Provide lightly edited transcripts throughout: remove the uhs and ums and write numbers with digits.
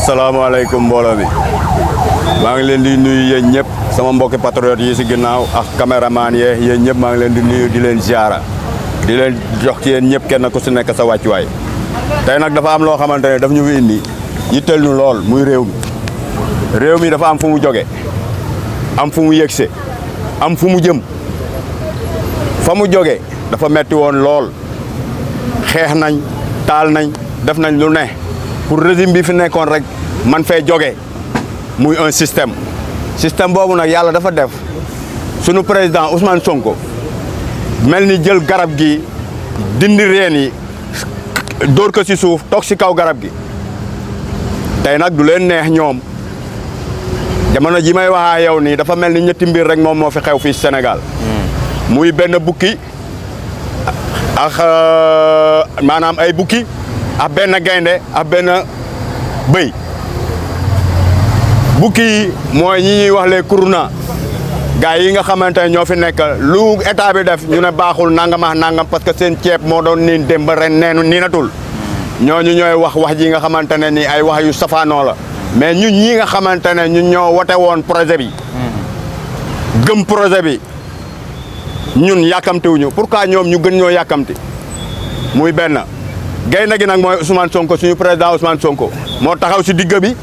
asalaamaaleykum mbooloo mi maa ngi leen di nuyu yéen ñëpp sama mbokki patriote yi si ginnaaw ak caméraman yéen ñëpp maa ngi leen di nuyu di leen ziara di leen jox ci yéen ñëpp kenn ku si nekk sa wàccuwaay tey nag dafa am loo xamante ne daf ñu fi indi yitteel ñu lool muy réew mi dafa am fu mu jóge am fu mu yëgse am fu mu jëm fa mu jóge dafa metti woon lool xeex nañ taal nañ def nañ lu ne pour régime bi fi nekkoon rek man fee jóge muy un système boobu nag yàlla dafa def sunu président Ousmane Sonko mel ni jël garab gi dindi reen yi dóor ko ci suuf toog ci kaw garab gi tey nag du leen neex ñoom jamono ji may waxaa yow nii dafa mel ni ñetti mbir rek moom moo fi xew fii Sénégal muy benn bukki ak maanaam ay bukki ak benn gaynde ak benn bëy bukki yi mooy ñi ñuy wax les kuruna gars yi nga xamante ne ñoo fi nekk lu état bi def ñu ne baaxul nangam ak nangam parce que seen ceeb moo doon niin dem ba ren neenu niinatul ñooñu ñooy wax ji nga xamante ne ni ay wax yu safaanoo la mais ñun ñii nga xamante ne ñun ñoo wote woon projet bi gëm projet bi ñun yàkkamtiwuñu pourquoi ñoom ñu gën ñoo yàkkamti muy benn gaynde gi nag mooy Ousmane Sonko suñu président Ousmane Sonko moo taxaw si digg bi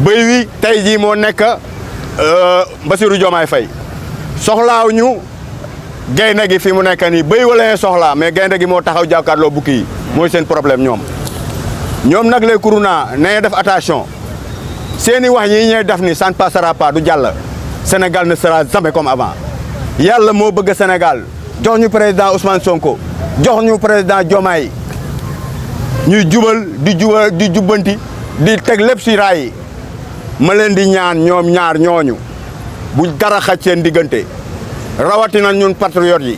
bëy wi tey jii moo nekk Bassirou Diomaye Faye soxlaaw ñu gaynde gi fi mu nekk nii bëy wala soxlaa mais gaynde gi moo taxaw jàkkaarloo bukki yi mooy seen problème ñoom nag les kuruna nañu def attention seeni wax yi ñuy def ni ça ne passera pas du jàll Sénégal ne sera jamais comme avant yàlla moo bëgg Sénégal jox ñu président Ousmane Sonko jox ñu président Diomaye ñuy di jubbanti di teg lépp si raay yi ma leen di ñaan ñoom ñaar ñooñu bu dara xaj seen diggante rawatina ñun patriotes yi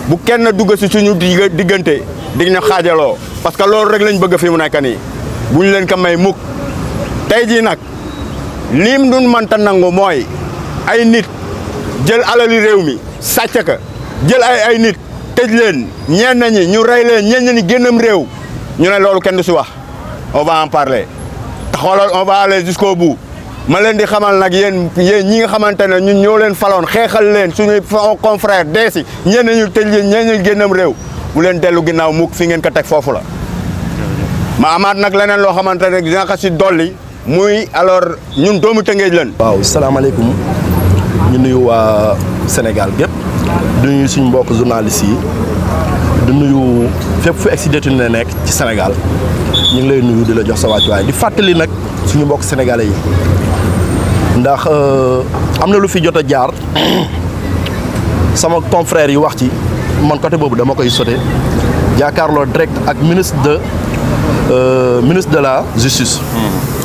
bu kenn dugg si suñu diggante di ñu xaajaloo parce que loolu rek lañ bëgg fi mu nekk nii bu ñu leen ko may mukk tey jii nag lim duñ mënta nangu mooy ay nit jël alali réew mi sàcc ka jël ay nit tëj leen ñenn ñi ñu rey leen ñenn ñi génnam réew ñu ne loolu kenn du si wax on va en parler te xoolal on va aller jusqu'au bout ma leen di xamal nag yéen ñi nga xamante ne ñun ñoo leen faloon xeexal leen suñuy confrère deesi ñenn ñu tëj leen ñenn ñi génnam réew bu leen dellu ginnaaw mukk fi ngeen ko teg foofu la. ma amaat nag leneen loo xamante ne dina ko si dolli muy alors ñun doomu Tëngéej leen. waaw salaamaaleykum ñu nuyu waa Sénégal gépp di nuyu suñu mbokk journalistes yi di nuyu fépp fu ex-détenu ne nekk ci Sénégal ñu ngi lay nuyu di la jox sa wàccuwaay di fàttali nag suñu mbokk sénégalais yi ndax am na lu fi jot a jaar sama confrère yi wax ci man côté boobu dama koy sote jàkkaarloo direct ak ministre de la justice.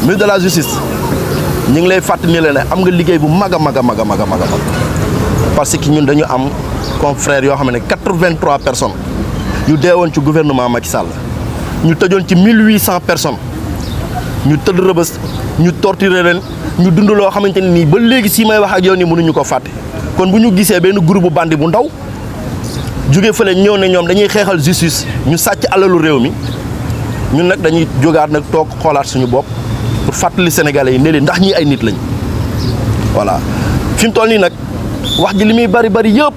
ministre de la justice ñu ngi lay fàttali ne la am nga liggéey bu mag a mag parce que ñun dañu am confrères yoo xam ne 83 personnes yu deewoon ci gouvernement Macky Sall ñu tëjoon ci 1800 personnes ñu tëdd rëbës ñu torturer leen ñu dund loo xamante ne nii ba léegi si may wax ak yow nii mënuñu ko fàtte. kon bu ñu gisee benn groupe bandi bu ndaw jóge fële ñëw ne ñoom dañuy xeexal justice ñu sàcc alalu réew mi ñun nag dañuy jógaat nag toog xoolaat suñu bopp pour fàttali sénégalais yi ne leen ndax ñii ay nit lañ voilà fi mu toll nii nag wax ji li muy bari yëpp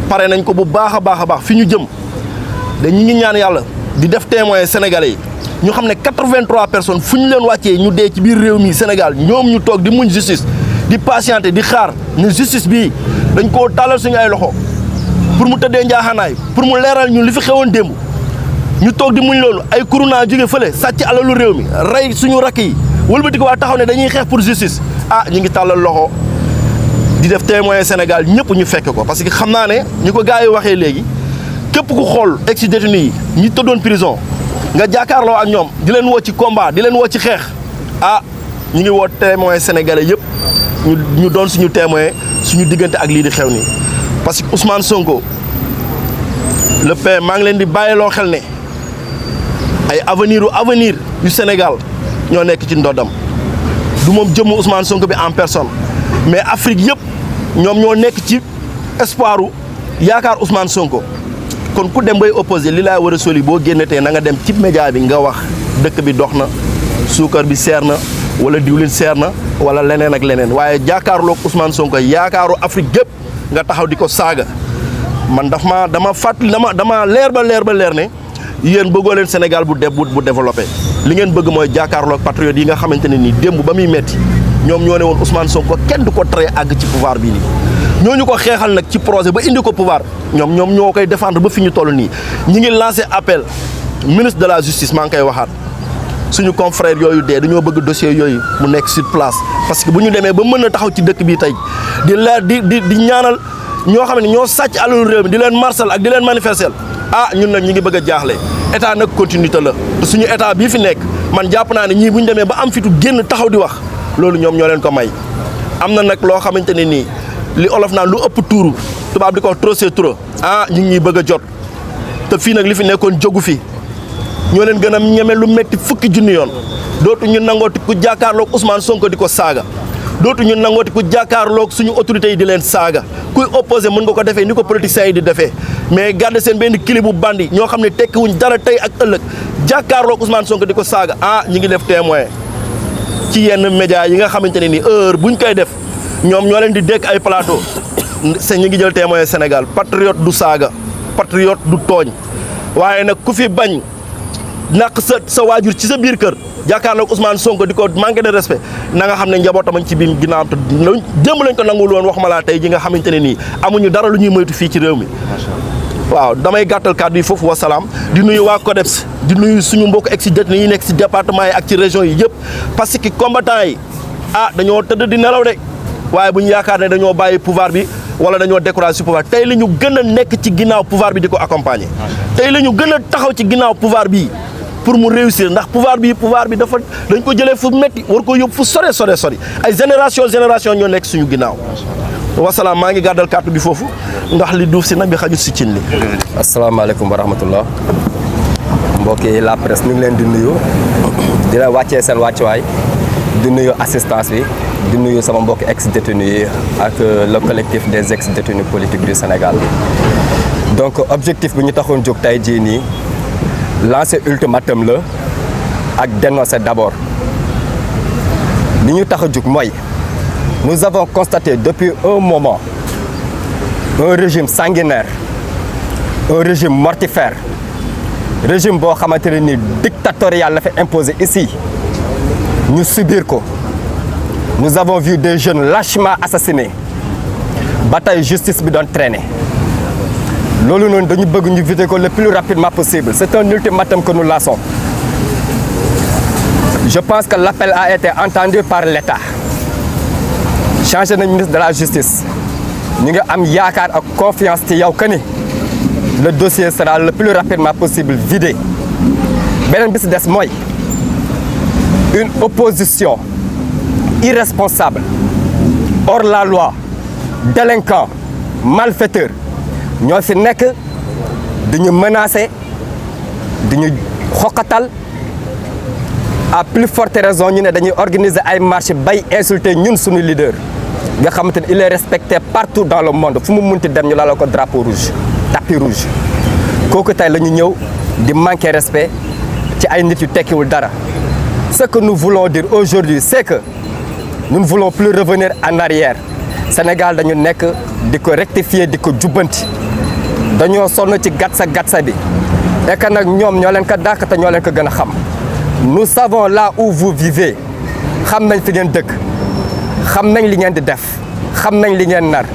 pare nañ ko bu baax a baax fi ñu jëm dañu ngi ñaan yàlla di def témoin sénégalais yi ñu xam ne 83 personnes fu ñu leen wàccee ñu dee ci biir réew mi Sénégal ñoom ñu toog di muñ justice di patienter di xaar ne justice bii dañ koo tàllal suñu ay loxo pour mu tëddee njaaxaanaay pour mu leeral ñu li fi xewoon démb ñu toog di muñ loolu ay kuruna jóge fële sàcc alalu réew mi rey suñu rakk yi wëlbati ko waa taxaw ne dañuy xeex pour justice ñu ngi tàllal loxo di def témoin Sénégal ñëpp ñu fekk ko parce que xam naa ne ñu ko gars yi waxee léegi képp ku xool ex-détenu yi ñi tëddoon prison nga jàkkaarloo ak ñoom di leen woo ci combat di leen woo ci xeex ñu ngi woo témoin sénégalais yëpp ñu doon suñu témoin suñu diggante ak lii di xew nii parce que Ousmane Sonko le père maa ngi leen di bàyyiloo xel ne ay avenir yu Sénégal ñoo nekk ci ndoddam du moom jëmm Ousmane Sonko bi en personne mais Afrique yëpp ñoom ñoo nekk ci espoiru yaakaar Ousmane Sonko kon ku dem bay opposé li laa war a soli boo génnetee na nga dem ci média bi nga wax dëkk bi dox na suukar bi seer na wala diwlin seer na wala leneen ak leneen waaye jàkkaarloog Ousmane Sonko yaakaaru Afrique gépp nga taxaw di ko saaga man dama fàttali dama leer ba leer ne yéen bëggoo leen Sénégal bu développé li ngeen bëgg mooy jàkkaarloog patriotes yi nga xamante ne nii démb ba muy metti ñoom ñoo ne woon Ousmane Sonko kenn du ko tere àgg ci pouvoir bii nii ñooñu ko xeexal nag ci projet ba indi ko pouvoir ñoom ñoo koy défendre ba fi ñu toll nii ñi ngi lancé appel ministre de la justice maa ngi koy waxaat suñu confrère yooyu dee dañoo bëgg dossier yooyu mu nekk sur place parce que bu ñu demee ba mën a taxaw ci dëkk bii tey di ñaanal ñoo xam ne ñoo sàcc alalu réew mi di leen marsal ak di leen manifester ñun nag ñi ngi bëgg a jaaxle état nag continuité la te suñu état bii fi nekk man jàpp naa ne ñii bu ñu demee ba am fitu génn taxaw di wax loolu ñoom ñoo leen ko may am na nag loo xamante ne nii li olof naan lu ëpp tuuru tubaab di ko trop c'est trop ñu ngi ñuy bëgg a jot te fii nag li fi nekkoon jógu fi ñoo leen gën a ñeme lu metti fukki junni yoon dootu ñu nangooti ku jàkkaarloog Ousmane Sonko di ko saaga dootu ñu nangooti ku jàkkaarloog suñu autorités yi di leen saaga kuy opposé mën nga ko defee ni ko politiciens yi di defee mais garder seen benn clip bu bandi ñoo xam ne tekkiwuñ dara tey ak ëllëg jàkkaarloog Ousmane Sonko di ko saaga ñi ngi def témoin ci yenn médias yi nga xamante ne ni heure buñ koy def ñoom ñoo leen di dékk ay plateau ñu ngi jël témoin Sénégal patriote du saaga patriote du tooñ waaye nag ku fi bañ naq sa waajur ci sa biir kër jàkkaarloog Ousmane Sonko di ko manqué de respect na nga xam ne njabootam ci biir ginnaaw te démb lañ ko nangul woon wax ma laa tey ji nga xamante ne nii amuñu dara lu ñuy moytu fii ci réew mi waaw damay gàttal kàddu yi foofu wasalaam di nuyu waa CODEPS di nuyu suñu mbokk ex-détenus yi nekk si département yi ak ci région yi yëpp parce que combattant yi dañoo tëdd di nelaw de waaye bu ñu yaakaar ne dañoo bàyyi pouvoir bi wala dañoo découragé si pouvoir tey la ñu gën a nekk ci ginnaaw pouvoir bi di ko accompagner tey la ñu gën a taxaw ci ginnaaw pouvoir bi pour mu réussir ndax pouvoir bi dafa dañ ko jëlee fu metti war ko yóbbu fu sore ay génération ñoo nekk suñu ginnaaw wasalaam maa ngi gàddal kàddu bi foofu ndax li duuf si nag bi xajul si cin li. asalaamaaleykum wa rahmatullah mbokki la presse ñu ngi leen di nuyu di la wàccee seen wàccuwaay di nuyu assistance bi di nuyu sama mbokki ex-détenus yi ak le collectif des ex-détenus politiques du Sénégal donc objectif bi ñu taxoon jóg tey jii nii lancer ultimatum la ak dénoncer d'abord li ñu tax a jóg mooy nous avons constaté depuis un moment un régime sanguinaire un régime mortifère régime boo xamante ne ni dictatorial la fa imposé ici ñu subir ko nous avons vu des jeunes lâchement assassinés ba tey justice bi doon traîner loolu noonu dañu bëgg ñu vider ko le plus rapidement possible c'est un ultimatum que nous lançons je pense que l'appel a été entendu par l'État changé nañ ministre de la justice ñu ngi am yaakaar ak confiance ci yow que ni le dossier sera le plus rapidement possible vidé beneen bi ci des mooy une opposition irresponsable hors la loi délinquant malfaiteur ñoo fi nekk di ñu menacer di ñu xoqatal à plus forte raison ñu ne dañuy organiser ay marches bay insulter ñun suñu leader nga xamante ne il est respecté partout dans le monde fu mu munti dem ñu laloo ko drapeau rouge tapis rouge kooku tey la ñu ñëw di manquer respect ci ay nit yu tekkiwul dara ce que nous voulons dire aujourd'hui c'est que nous ne voulons plus revenir en arrière Sénégal dañu nekk di ko rectifier di ko jubbanti dañoo sonn ci gatsa bi et que nag ñoom ñoo leen ko dàq te ñoo leen ko gën a xam nous savons là où vous vivez xam nañ fi ngeen dëkk xam nañ li ngeen di def xam nañ li ngeen nar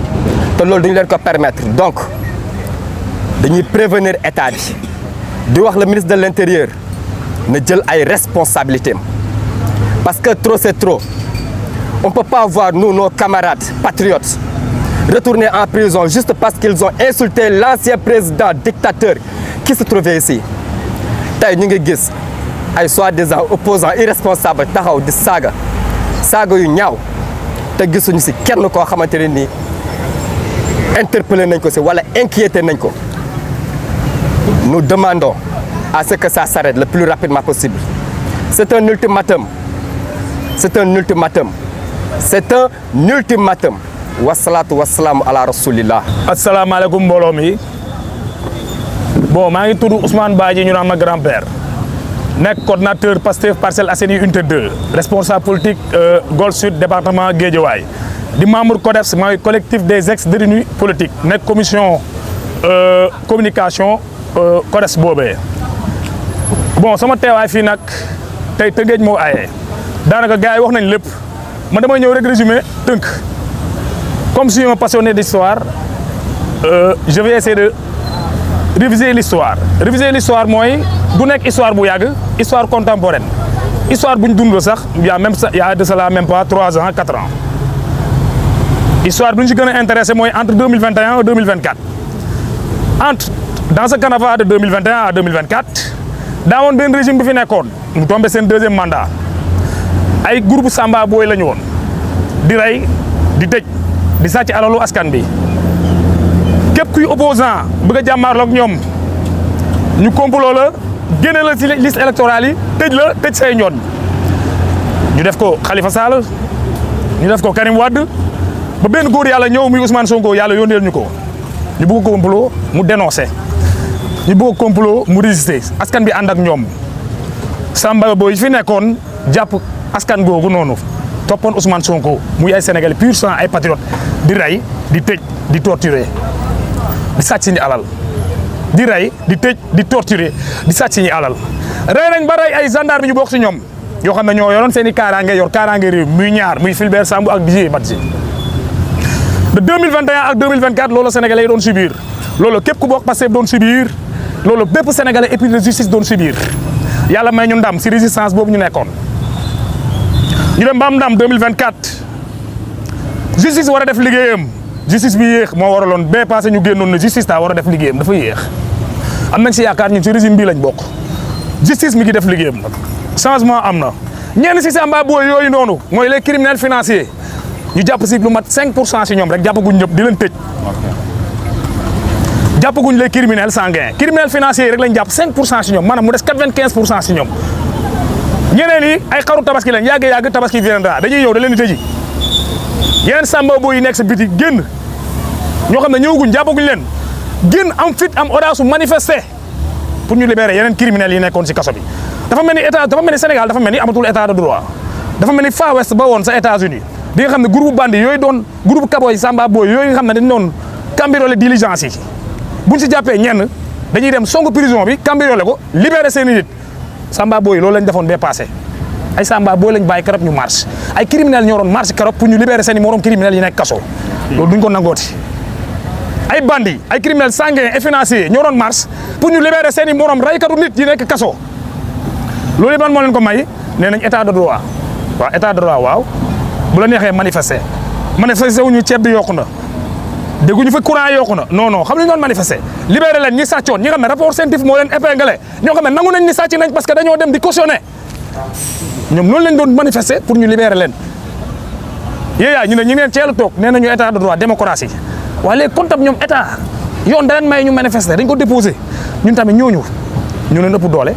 te loolu duñu leen ko permettre donc dañuy prévenir état bi di wax le ministre de l'intérieur na jël ay responsabilités parce que trop c'est trop on peut pas voir nous nos camarades patriotes retourner en prison juste parce qu'ils ont insulté l'ancien président dictateur qui se trouvait ici tey ñu ngi gis ay soi-disant opposants irresponsables taxaw di saaga yu ñaaw te gisuñu ci kenn koo xamante ne nii interpellé nañ ko ci walla inquiété nañ ko nous demandons à ce que ça s'arrête le plus rapidement possible c'est un ultimatum wasalaatu wasalaamu ala rasulillah. asalaamaaleykum mbooloo mi bon maa ngi tudd Ousmane Badji ñu naan ma grand-père nekk coordinateur Pastef Parcelles Assainies unité 2 responsable politique Golf Sud département Guédiawaye di membre CODEPS mooy collectif des ex-détenus politiques nekk commission communication CODEPS boobee. bon sama teewaay fii nag tey Tëngéej moo aaye daanaka gars yi wax nañ lépp man damay ñëw rek résumé tënk comme je suis un passionné d'histoire je vais essayer de réviser l'histoire mooy du nekk histoire bu yàgg histoire contemporaine histoire bu ñu dund sax y a de cela même pas 3 ans 4 ans histoire bi ñu ci gën a intéressé mooy entre 2021 et 2024 dans ce canevas de 2021 à 2024 daa woon benn régime bi fi nekkoon mu tombé seen deuxième mandat ay groupe Samba booy la ñu woon di rey di tëj di sàcc alalu askan bi képp kuy opposant bëgg a jàmmaarloog ñoom ñu complot la génne la ci liste électorale yi tëj la tëj say ñoon ñu def ko Khalifa Sall ñu def ko Karim Wade ba benn góor yàlla ñëw muy Ousmane Sonko yàlla yónneel ñu ko ñu bëgg complot mu dénoncé ñu bëgg complot mu résister askan bi ànd ak ñoom Samba booy fi nekkoon jàpp askan googu noonu toppoon Ousmane Sonko muy ay Sénégalais pur sang ay patriotes di rey di tëj di torturer di sàcc suñu alal di rey di tëj di torturer di sàcc suñu alal rey nañ ba rey ay gendarme ñu bokk si ñoom yoo xam ne ñoo yoroon seen i kaaraange yor kaaraange réew muy ñaar muy Fulbert Sambou ak Didier Badji de 2021 ak 2024 loolu Sénégalais yi doon subir loolu képp ku bokk Pastef doon subir loolu bépp Sénégalais épris de justice doon subir yàlla may ñu ndam si résistance boobu ñu nekkoon ñu dem ba am ndam 2024 justice war a def liggéeyam justice bi yéex moo waraloon bee passé ñu génnoon na justice daa war a def liggéeyam dafa yéex am nañ si yaakaar ñun si régime bii lañ bokk justice mi ngi def liggéeyam nag changement am na ñenn si Samba booy yooyu noonu mooy les criminels financiers ñu jàpp si lu mat 5% si ñoom rek jàppaguñ ñëpp di leen tëj jàppaguñ les criminels sanguins criminels financiers rek lañ jàpp 5% si ñoom maanaam mu des 95% si ñoom ñeneen yi ay xaru tabaski lañ yàgg tabaski viendra dañuy ñëw da leen di tëji yeneen Samba booy yi nekk sa biti génn ñoo xam ne ñëwaguñ jàppaguñ leen génn am fit am audace su manifester pour ñu libérer yeneen criminels yi nekkoon si kaso bi dafa mel ni Sénégal dafa mel ni amatul état de droit dafa mel ni Far West ba woon sa États-Unis di nga xam ne groupe bandi yooyu doon groupe kaboy Samba booy yooyu nga xam ne dañ doon cambriolé diligence yi buñ si jàppee ñenn dañuy dem songu prison bi cambriolé ko libérer seen i nit Samba booy loolu lañ defoon bee passé ay Samba booy lañ bàyyi keroog ñu marche ay criminels ñoo doon marche keroog pour ñu libérer seen i morom criminels yi nekk kaso loolu duñ ko nangooti ay bandi ay criminels sanguins et financiers ñoo doon marche pour ñu libérer seen i morom raykatu nit yi nekk kaso loolu yëpp lan moo leen ko may nee nañ état de droit waaw état de droit waaw bu la neexee manifester wuñu ceeb bi yokku na dégguñu fa courant yokku na non xam nañu doon manifester libéré leen ñi sàccoon ñi xam ne rapport scientifique moo leen épinglé ñoo xam ne nangu nañ ni sàcc nañ parce que dañoo dem di cautionner ñoom noonu lañ doon manifester pour ñu libérer leen yéeyaa ñu ne ñu ngeen teel a toog nee nañu état de droit démocratie waaye léegi kon tam ñoom état yoon da leen may ñu manifester dañ ko déposé ñun tamit ñu leen ëpp doole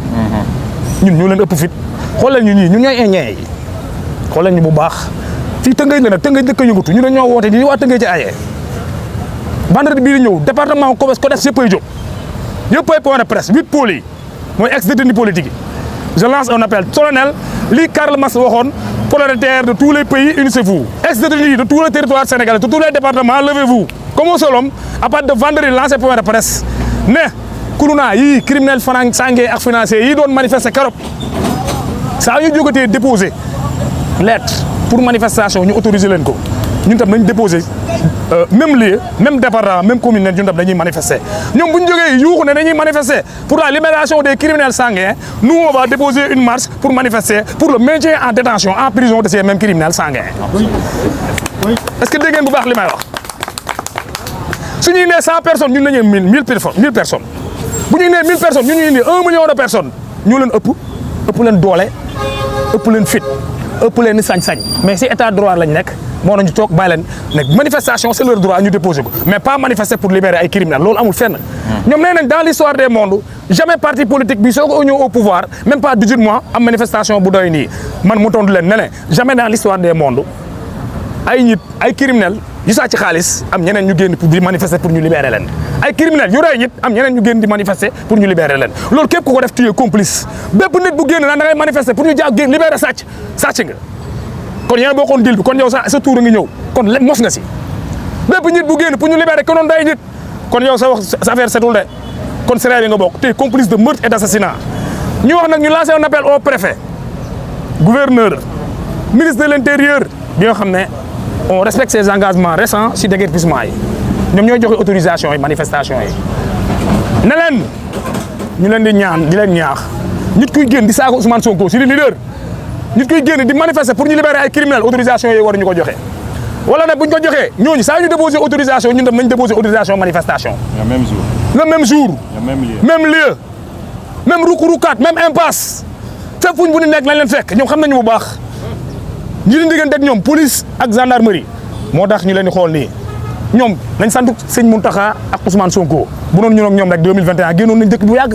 ñun ñoo leen ëpp fit xoolal ñu ñii ñun ñooy ñee yi xoolal ñu bu baax fii Tëngéej la nag Tëngéej dëkk yëngatu ñu ne ñoo woote di waa Tëngéej ci ayee vendredi bii di ñëw département CODEPS yëpp ay jóg yëpp ay point de presse 8 pôles yi mooy ex-détenus politiques yi je lance un appel solennel lii Karl Marx waxoon prolétaires de tous les pays unissez-vous ex-détenus de tous les territoires sénégalais de tous les départements levez-vous comme un seul homme à partir de vendredi lancer point de presse ne kuruna yii criminels sanguins ak financiers yi doon manifester keroog saa yu jógatee déposé lettre pour manifestation ñu autoriser leen ko ñun tam nañ déposé même lieu même département même commune ñun tam dañuy manifester ñoom bu ñu jógee yuuxu ne dañuy manifester pour la libération des criminels sanguins nous on va déposer une marche pour manifester pour le maintien en détention en prison de ces mêmes criminels sanguins. est-ce que dégg ngeen bu baax li may wax su ñuy nee 100 personnes ñun la ñuy 1000 personnes bu ñuy nee 1000 personnes ñun ñuy nee 1 million de personnes ñoo leen ëpp leen doole ëpp leen fit ëpp leen ni sañ-sañ mais si état de droit lañ nekk. moo nañu toog bàyyi leen ne manifestation c'est leur droit ñu déposer ko mais pas manifester pour libérer ay criminels loolu amul fenn. ñoom nee nañ dans l'histoire des mondes jamais parti politique bi soo ko ñëw au pouvoir même pas 18 mois am manifestation bu doy nii man mu tontu leen ne jamais dans l'histoire des mondes ay criminels yu sàcc xaalis am ñeneen ñu génn pour di manifester pour ñu libérer leen ay criminels yu rey nit am ñeneen ñu génn di manifester pour ñu libérer leen loolu képp ku ko def tu es complice bépp nit bu génn naan da ngay manifester pour ñu génn libérer sàcc nga kon yaa bokkoon deal bi kon yow sa tour ngi ñëw kon mos nga si bépp nit bu génn pour ñu libérer ko noon day nit kon yow sa affaire setul de kon seraire yi nga bokk te complice de meurtre et d'assassinat ñu wax nag ñu lancer un appel au préfet gouverneur ministre de l'intérieur bi nga xam ne on respecte ses engagements récents si déguerpissement yi ñoom ñooy joxe autorisation yi manifestation yi ne leen ñu leen di ñaan di leen ñaax nit kuy génn di saaga Ousmane Sonko si di leader nit kuy génn di manifester pour ñu libérer ay criminels autorisation yi war ñu ko joxe wala nag bu ñu ko joxee ñooñu saa ñu déposer autorisation ñun tam nañ déposer autorisation manifestation. le même jour. le même jour. le même lieu. même lieu même ruq-ruqaat même impasse fépp fuñ bu ñu nekk lañ leen fekk ñoom xam nañu bu baax ñi leen diggante ak ñoom police ak gendarmerie moo tax ñu leen di xool nii ñoom nañ sant sëñ Mountakha ak Ousmane Sonko bu noonu ñun ak ñoom rek 2021 génnoon nañ dëkk bu yàgg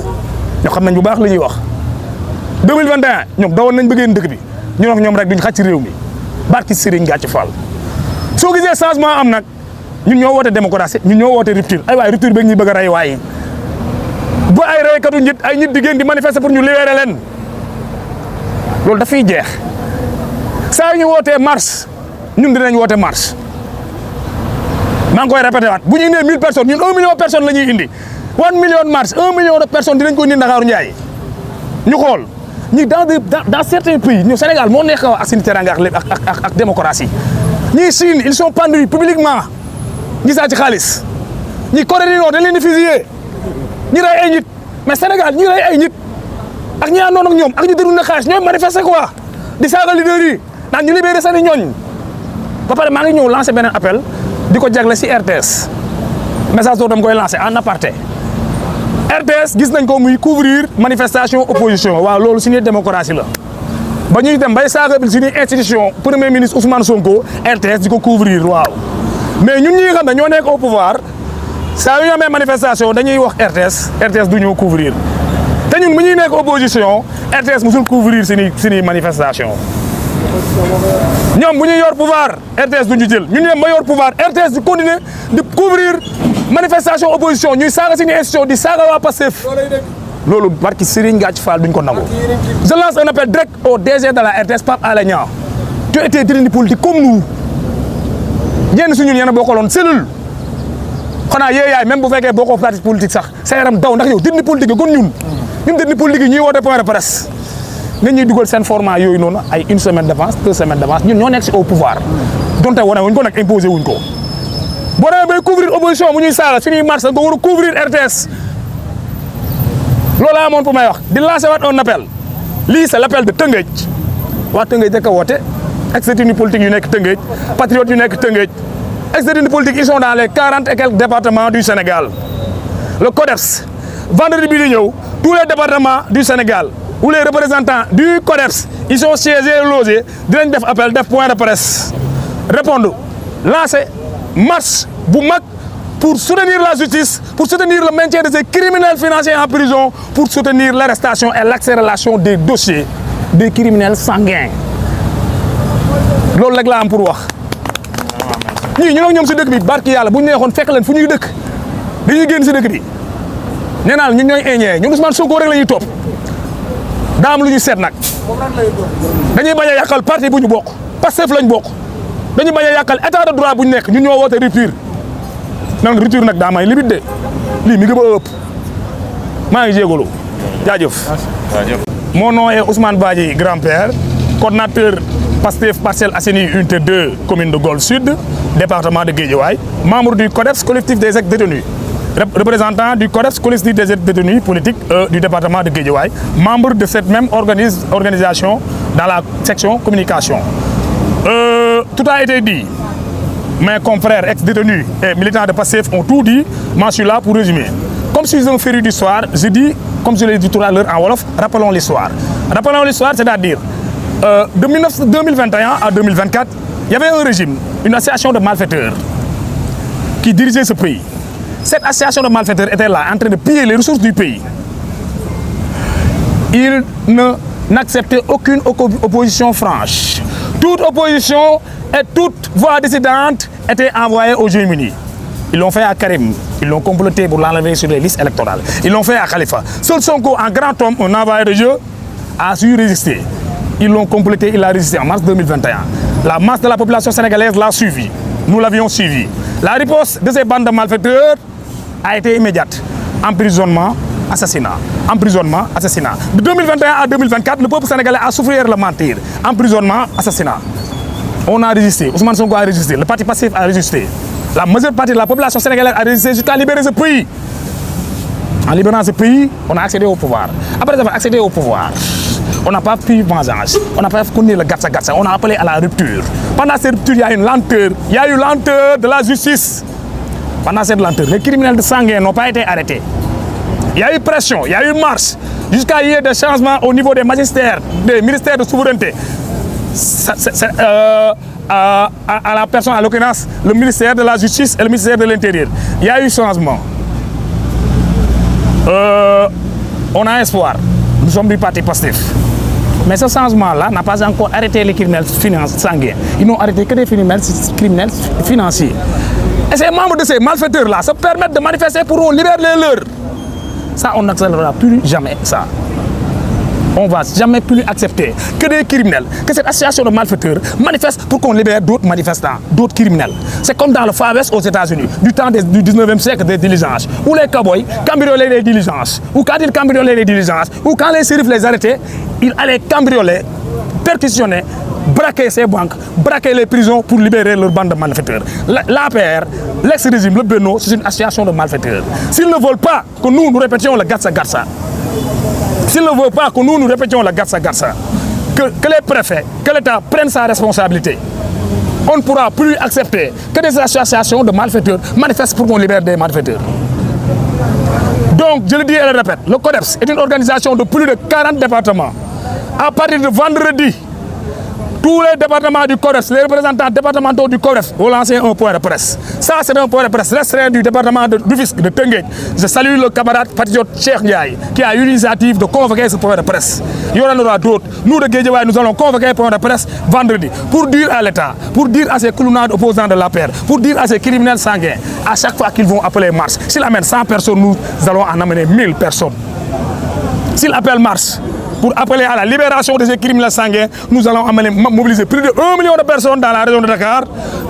ñoo xam nañ bu baax la ñuy wax 2021 ñoom dawoon nañ bëggeen dëkk bi ñun ak ñoom rek duñ xaj ci réew mi barki Serigne Gàcce Fall soo gisee changement am nag ñun ñoo woote démocratie ñun ñoo woote rupture ay waay rupture beeg ñuy bëgg a rey waaye ba ay reykatu nit ay nit di génn di manifester pour ñu libérer leen loolu dafay jeex saa yu ñu wootee marche ñun dinañ woote marche maa ngi koy répété waat bu ñu indee 1000 personnes ñun 1 million de personnes la ñuy indi 1 million de marche 1 million de personnes dinañ ko indi Ndakaaru Ndiaye ñu xool ñi dans certains pays ñu Sénégal moo nekk ak suñu teranga ak démocratie ñii Chine ils sont pendus publiquement ñi saa ci xaalis ñi Corée du Nord dañ leen di fusiller ñi rey ay nit mais Sénégal ñi rey ay nit ak ñi àndoon ak ñoom ak ñu déglu na xaalis ñooy manifester quoi di saaga leader yi naan ñu libéré seen i ñooñ ba pare maa ngi ñëw lancer beneen appel di ko jagle si RTS message boobu dama koy lancer en aparté RTS gis nañ ko muy couvrir manifestation opposition waaw loolu suñuy démocratie la ba ñuy dem bay saaga bi suñuy institution premier ministre Ousmane Sonko RTS di ko couvrir waaw mais ñun ñi nga xam ne ñoo nekk au pouvoir saa yu ñu amee manifestation dañuy wax RTS du ñëw couvrir te ñun bu ñuy nekk opposition RTS musul couvrir suñuy manifestation ñoom bu ñuy yor pouvoir RTS du ñu jël ñun ñoom ba yor pouvoir RTS di continuer di couvrir manifestation opposition ñuy saaga suñu institution di saaga waa Pastef loolu barki Serigne Gàcce Fall duñ ko nangu. Je lance un appel direct au DG de la RTS Pape Alé Niang tu étais détenu politique comme nous ñenn suñu ñenn bokkaloon cellule xanaa yaay même bu fekkee bokkoo parti politique sax sa yaram daw ndax yow détenu politique yi kon ñun détenu politique yi ñuy woote point de presse nga ñuy dugal seen format yooyu noonu ay 1 semaine d'avance 2 semaines d'avance ñun ñoo nekk si au pouvoir donte wane wuñ ko nag imposé wuñ ko boo demee bay couvrir opposition bu ñuy saaga suñuy marche nga war a couvrir RTS loolu laa amoon pour may wax di lancer waat un appel lii c'est l'appel de Tëngéej waa Tëngéej da ko woote ex-détenus politiques yu nekk Tëngéej patriotes yu nekk Tëngéej ex-détenus politiques ils sont dans les 40 et quelques départements du Sénégal le CODEPS vendredi bii di ñëw tous les départements du Sénégal où les représentants du CODEPS ils sont siégés et logés dinañ def appel def point de presse répondre lancer marche bu mag pour soutenir la justice, pour soutenir le maintien de ces criminels financiers en prison, pour soutenir l'arrestation et l'accélération des dossiers des criminels sanguins. loolu rek laa am pour wax ñii ñu ñoom si dëkk bi barki yàlla bu ñu neexoon fekk leen fu ñuy dëkk dañuy génn si dëkk bi nee naa ñun ñooy ñun Ousmane Sonko rek la ñuy topp daa am lu ñu seet nag dañuy bañ a yàqal parti bu ñu bokk Pastef lañ bokk dañuy bañ a yàqal état de droit bu ñu nekk ñun ñoo woote rupture. non rupture nag daa may limite de lii mi ngi ba ëpp maa ngi jégalu jaajëf. Mon nom est Ousmane Badji Grand-Père coordonnateur Pastef Parcelles Assainies unité 2 commune de Golf Sud département de Guédiawaye membre du CODEPS collectif des ex-détenus représentant du CODEPS collectif des ex-détenus politiques du département de Guédiawaye membre de cette même organisation dans la section communication. Tout a été dit. Mes confrères ex-détenus et militants de Pastef ont tout dit. Moi, je suis là pour résumer. Comme je suis un féru d'histoire, je dis, comme je l'ai dit tout à l'heure en Wolof, rappelons l'histoire. Rappelons l'histoire, c'est-à-dire, de 2021 à 2024, il y avait un régime, une association de malfaiteurs qui dirigeait ce pays. Cette association de malfaiteurs était là, en train de piller les ressources du pays. Ils n'acceptaient aucune opposition franche. Toute opposition et toute voix dissidente était envoyée aux États-Unis. Ils l'ont fait à Karim, Ils l'ont comploté pour l'enlever sur les listes électorales. Ils l'ont fait à Khalifa. Seul Sonko, en grand homme, un envoyé de jeu, a su résister. Ils l'ont complété, il a résisté en mars 2021. La masse de la population sénégalaise l'a suivi. Nous l'avions suivi. La riposte de ces bandes de malfaiteurs a été immédiate. Emprisonnement, assassinat. Emprisonnement, assassinat. De 2021 à 2024, le peuple sénégalais a souffert le mentir. Emprisonnement, assassinat. On a résisté. Ousmane Sonko a résisté. Le parti passif a résisté. La majeure partie de la population sénégalaise a résisté jusqu'à libérer ce pays. En libérant ce pays, on a accédé au pouvoir. Après avoir accédé au pouvoir, on n'a pas pris vengeance. On n'a pas connu le gatsa-gatsa. On a appelé à la rupture. Pendant cette rupture, il y a une lenteur. Il y a eu lenteur de la justice. Pendant cette lenteur, les criminels de sanguin n'ont pas été arrêtés. Il y a eu pression, il y a eu marche. Jusqu'à y ait des changements au niveau des magistères, des ministères de souveraineté. À la personne, à l'occurrence, le ministère de la Justice et le ministère de l'Intérieur. Il y a eu changement. On a espoir. Nous sommes du parti Pastef. Mais ce changement-là n'a pas encore arrêté les criminels sanguins. Ils n'ont arrêté que des criminels financiers. Et ces membres de ces malfaiteurs-là se permettent de manifester pour libérer les leurs. Ça, on n'acceptera plus jamais ça. On ne va jamais plus accepter que des criminels, que cette association de malfaiteurs manifeste pour qu'on libère d'autres manifestants, d'autres criminels. C'est comme dans le Far West aux États-Unis, du temps du 19e siècle des diligences, où les cowboys cambriolaient les diligences, ou quand ils cambriolaient les diligences, ou quand les shérifs les arrêtaient, ils allaient cambrioler, perquisitionner, braquer ces banques, braquer les prisons pour libérer leur bande de malfaiteurs. L'APR, l'ex-régime, le Beno, c'est une association de malfaiteurs. S'ils ne veulent pas que nous répétions le gatsa-gatsa, s'ils ne veulent pas que nous répétions le gatsa-gatsa, que les préfets, que l'État prenne sa responsabilité, on ne pourra plus accepter que des associations de malfaiteurs manifestent pour qu'on libère des malfaiteurs. Donc, je le dis et le répète, le CODEPS est une organisation de plus de 40 départements. À partir de vendredi, tous les départements du CODEPS, les représentants départementaux du CODEPS vont lancer un point de presse. Ça, c'est un point de presse restreint du département de Rufisque, de Tenguet. Je salue le camarade patriote Cheikh Ndiaye qui a eu l'initiative de convoquer ce point de presse. Il y en aura d'autres. Nous, de Guédiawaye, nous allons convoquer un point de presse vendredi pour dire à l'État, pour dire à ces clownades opposants de la paix, pour dire à ces criminels sanguins, à chaque fois qu'ils vont appeler marche, s'ils amènent 100 personnes, nous allons en amener 1000 personnes. S'ils appellent marche, pour appeler à la libération de ces criminels sanguins, nous allons mobiliser plus de 1 million de personnes dans la région de Dakar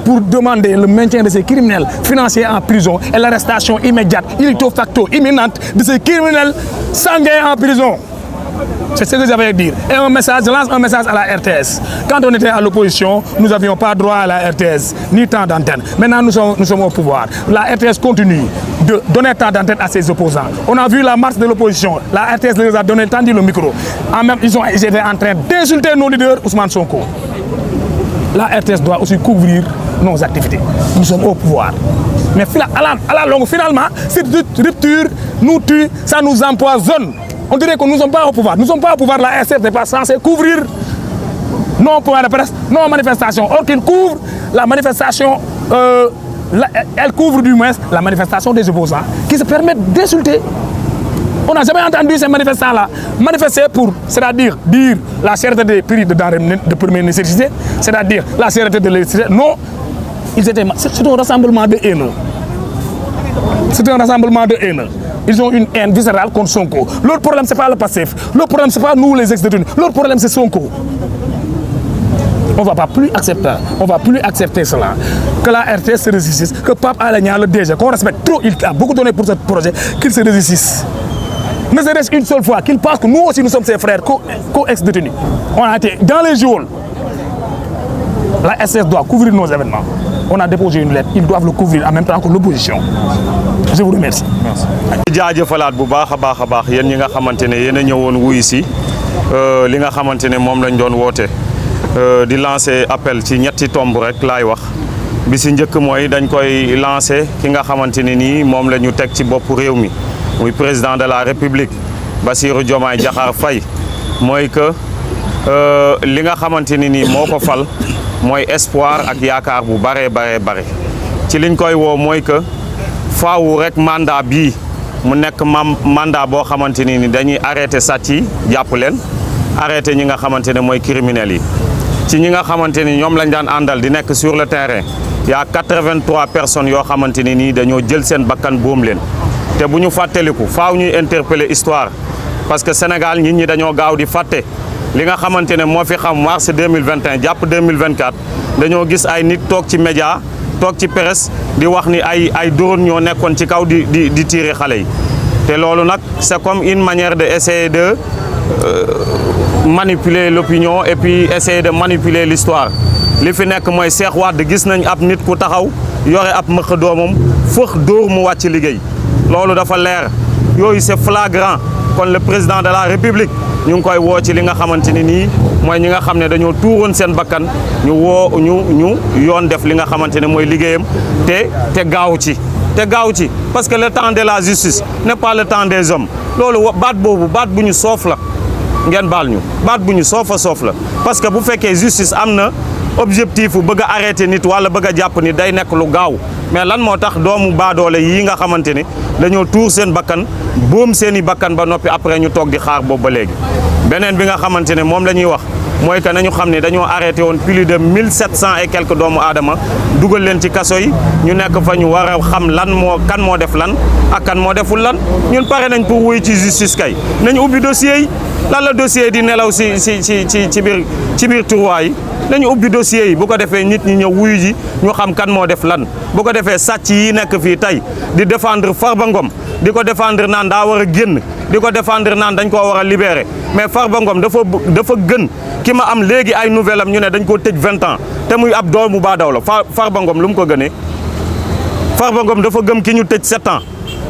pour demander le maintien de ces criminels financiers en prison et l'arrestation immédiate, illicto facto, imminente de ces criminels sanguins en prison. C'est ce que j'avais à dire. Et un message, je lance un message à la RTS. Quand on était à l'opposition, nous n'avions pas droit à la RTS, ni temps d'antenne. Maintenant, nous sommes au pouvoir. La RTS continue de donner temps d'antenne à ses opposants. On a vu la marche de l'opposition. La RTS les a donné tendu le micro. En même, ils étaient en train d'insulter nos leaders, Ousmane Sonko. La RTS doit aussi couvrir nos activités. Nous sommes au pouvoir. Mais à la longue, finalement, cette rupture nous tue, ça nous empoisonne. On dirait que nous ne sommes pas au pouvoir. Nous ne sommes pas au pouvoir. La RCF n'est pas censée couvrir nos points de presse, nos manifestations. Or qu'il couvre la manifestation, elle couvre du moins la manifestation des opposants qui se permettent d'insulter. On n'a jamais entendu ces manifestants-là manifester pour, c'est-à-dire dire la cherté des prix de denrées de première nécessité, c'est-à-dire la cherté de l'électricité. Non, c'est un rassemblement de haineux. C'est un rassemblement de haineux. Ils ont une haine viscérale contre Sonko. Leur problème, ce n'est pas le passif. Leur problème, ce n'est pas nous, les ex-détenus. Leur problème, c'est Sonko. On ne va plus accepter cela. Que la RTS se résiste, que Pape Alé Niang, le DG, qu'on respecte trop, il a beaucoup donné pour ce projet, qu'il se résiste. Ne serait-ce une seule fois, qu'il pense que nous aussi, nous sommes ses frères, co-ex-détenus. On a été dans les geôles. La SS doit couvrir nos événements. On a déposé une lettre, ils doivent le couvrir en même temps que l'opposition. Je vous remercie. Merci. jaajëfalaat bu baax a baax yéen ñi nga xamante ne yéen a ñëwoon wuyu si li nga xamante ne moom lañ doon woote di lancer appel ci ñetti tomb rek laay wax bi si njëkk mooy dañ koy lancer ki nga xamante ne nii moom la ñu teg ci bopp réew mi muy président de la République Bassirou Diomaye Diakhar Faye mooy que li nga xamante ne nii moo ko fal mooy espoir ak yaakaar bu bare ci liñ koy woo mooy que faawu rek mandat bii mu nekk mandat boo xamante ni dañuy arrêté sàcc yi jàpp leen arrêté ñi nga xamante ne mooy criminels yi ci ñi nga xamante ni ñoom lañ daan àndal di nekk sur le terrain y a 83 personnes yoo xamante ni nii dañoo jël seen bakkan boom leen te bu ñu fàttaliku faaw ñuy interpeller histoire parce que Sénégal nit ñi dañoo gaaw di fàtte li nga xamante ne moo fi xam mars 2021 jàpp 2024 dañoo gis ay nit toog ci média toog ci presse di wax ni ay drone ñoo nekkoon ci kaw di tirer xale yi te loolu nag c'est comme une manière de essayer de manipuler l'opinion et puis essayer de manipuler l'histoire li fi nekk mooy Cheikh Wade gis nañ ab nit ku taxaw yore ab mëq doomam fëx dóor mu wàcc liggéey loolu dafa leer yooyu c'est flagrant kon le président de la république ñu ngi koy woo ci li nga xamante ni nii mooy ñi nga xam ne dañoo tuuroon seen bakkan ñu yoon def li nga xamante ne mooy liggéeyam te gaaw ci parce que le temps de la justice n'est pas le temps des hommes loolu baat boobu baat bu ñu soof la ngeen baal ñu baat bu ñu soof la parce que bu fekkee justice am na objectif bu bëgg a arrêter nit wala bëgg a jàpp ni day nekk lu gaaw mais lan moo tax doomu baadoole yii nga xamante ni dañoo tuur seen bakkan boom seen i bakkan ba noppi après ñu toog di xaar boobu ba léegi beneen bi nga xamante ne moom la ñuy wax mooy que nañu xam ne dañoo arrêté woon plus de 1700 et quelques doomu aadama dugal leen ci kaso yi ñu nekk fa ñu war a xam kan moo def lan ak kan moo deful lan ñun pare nañ pour wuy ci justice kay nañu ubbi dossier yi lan la dossier di nelaw ci biir tiroir yi nañu ubbi dossier yi bu ko defee nit ñi ñëw wuyu ji ñu xam kan moo def lan bu ko defee sàcc yi nekk fii tey di défendre Farba Ngom di ko défendre naan daa war a génn di ko défendre naan dañ koo war a libérer mais Farba Ngom dafa gën ki ma am léegi ay nouvelle am ñu ne dañ koo tëj 20 ans te muy ab doomu baadaw la Farba Ngom lu mu ko gënee Farba Ngom dafa gëm ki ñu tëj 7 ans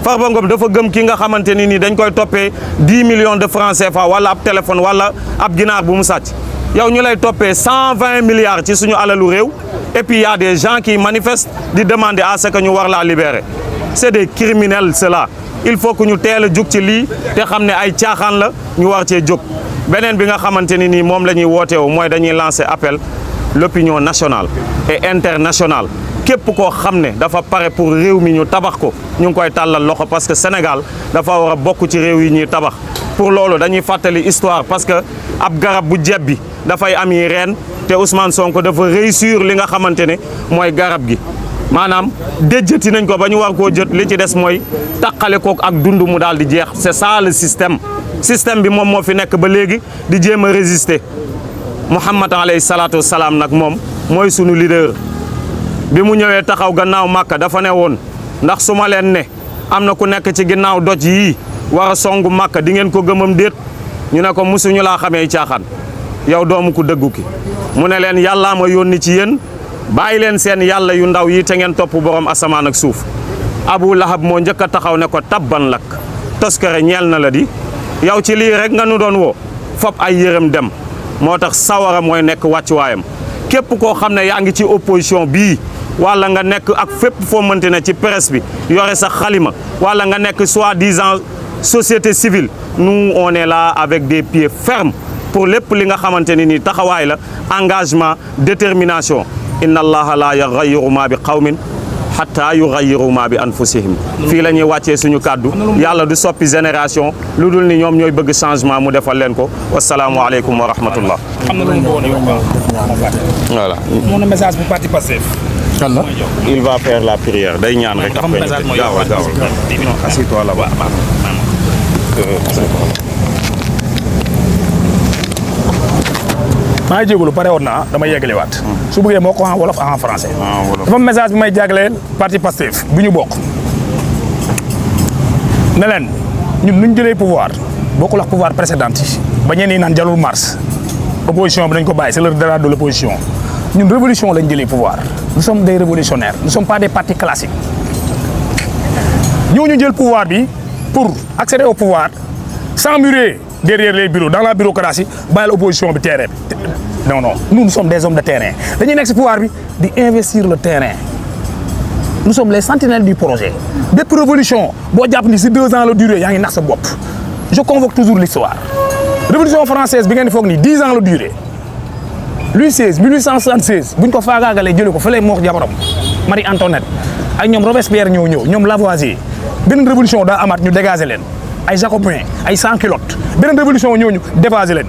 Farba Ngom dafa gëm ki nga xamante ni nii dañ koy toppee 10 millions de francs CFA wala ab téléphone wala ab ginaar bu mu sàcc yow ñu lay toppee 120 milliards ci suñu alalu réew et puis y a des gens qui manifestent di demander à ce que ñu war laa libérer c'est des criminels cela il faut que ñu teel a jóg ci lii te xam ne ay caaxaan la ñu war cee jóg beneen bi nga xamante ni nii moom la ñuy wooteewu mooy dañuy lancer appel l'opinion nationale et internationale képp koo xam ne dafa pare pour réew mi ñu tabax ko ñu ngi koy tàllal loxo parce que Sénégal dafa war a bokk ci réew yi ñuy tabax pour loolu dañuy fàttali histoire parce que ab garab bu jebbi dafay am yi reen te Ousmane Sonko dafa réussir li nga xamante ne mooy garab gi maanaam déjjati nañ ko ba ñu war koo jët li ci des mooy taqale kook ak dund mu daal di jeex c'est ça le système bi moom moo fi nekk ba léegi di jéem a résister Muhammad alayhi salaatu wasalaam nag moom mooy sunu leader bi mu ñëwee taxaw gannaaw Màkka dafa ne woon ndax su ma leen ne am na ku nekk ci ginnaaw doj yii war a songu Màkka di ngeen ko gëmam déet ñu ne ko musuñu laa xamee caaxaan yow doomu ku dëggu ki mu ne leen yàllaa ma yónni ci yéen bàyyi leen seen yàlla yu ndaw yi te ngeen topp borom asamaan ak suuf Abu Lahab moo njëkk a taxaw ne ko tabban lak toskare ñeel na la di yow ci lii rek nga nu doon woo fop ay yërëm dem moo tax sawara mooy nekk wàccuwaayam képp koo xam ne yaa ngi ci opposition bii wala nga nekk ak fépp foo mënti ne ci presse bi yore sa xalima wala nga nekk soi-disant société civile nous on est là avec des pieds fermes pour lépp li nga xamante ni nii taxawaay la engagement détermination inna allaha la yughayyiru ma bi qawmin hatta yughayyiru ma bi anfusihim fii la ñuy wàccee suñu kàddu yàlla du soppi génération lu dul ni ñoom ñooy bëgg changement mu defal leen ko wasalaamu aleykum wa rahmatullah am na lu mu bëggoon a yokk voilà moom na message bu parti Pastef il va faire la prière day ñaan rek après gaaw assis-toi là-bas maa ngi jégalu pare woon naa dama yeggalewaat su bëggee moo ko en wolof en français dafa message bi may jagleel parti Pastef bu ñu bokk ne leen ñun nuñ jëlee pouvoir bokkul ak pouvoir précédent yi ba ñenn ñi naan jalul mars opposition bi dañ ko bàyyi c'est l'heure de l'opposition ñun révolution lañ jëlee pouvoir nous sommes des révolutionnaires nous sommes pas des partis classiques ñoo ñu jël pouvoir bi pour accéder au pouvoir sans murer derrière les bureaux dans la bureaucratie bàyyil opposition bi terrain bi non nous sommes des hommes de terrain dañuy nekk si pouvoir bi di investir le terrain nous sommes les sentinelles du projet bépp révolution boo jàpp ni si 2 ans la durée yaa ngi nax sa bopp je convoque toujours l'histoire révolution française bi ngeen di foog ni 10 ans la durée Louis XVI 1876 buñ ko faagaagalee jëlee ko fële moo jabaram Marie Antoinette ay ñoom Robespierre ñëw ñoom Lavoisier beneen révolution daa amaat ñu dégager leen ay jacobins ay sans culottes beneen révolution ñooñu dévager leen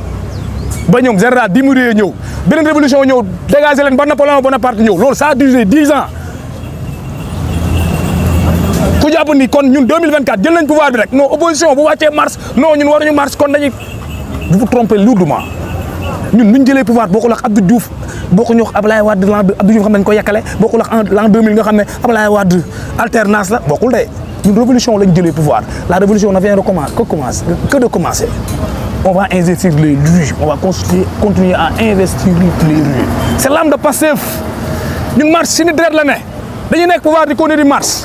ba ñoom général Dumouriez ñëw beneen révolution ñëw dégager leen ba Napoléon Bonaparte ñëw loolu ça a duré 10 ans ku jàpp ni kon ñun 2024 jël nañ pouvoir bi rek non opposition bu wàccee mars non ñun waruñu mars kon dañuy vous vous trompez lourdement ñun nu ñu jëlee pouvoir bokkul ak Abdou Diouf bokkuñu wax Ablaye Wade Abdou Diouf xam nañ ko yekkale bokkul ak l'an 2000 nga xam ne Ablaye Wade alternance la bokkul de ñun révolution lañ jëlee pouvoir la révolution ne vient que de commencer on va investir les rues on va continuer à investir les rues c'est l'âme de Pastef ñun marche si ni deret la ne dañuy nekk pouvoir di continuer di marche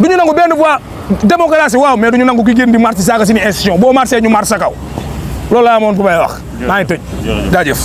du ñu nangu benn voie démocratie waaw mais du ñu nangu ki génn di marche saaga suñu institution boo marché ñu marche sa kaw loolu laa amoon bu may wax maa ngi tëj jaajëf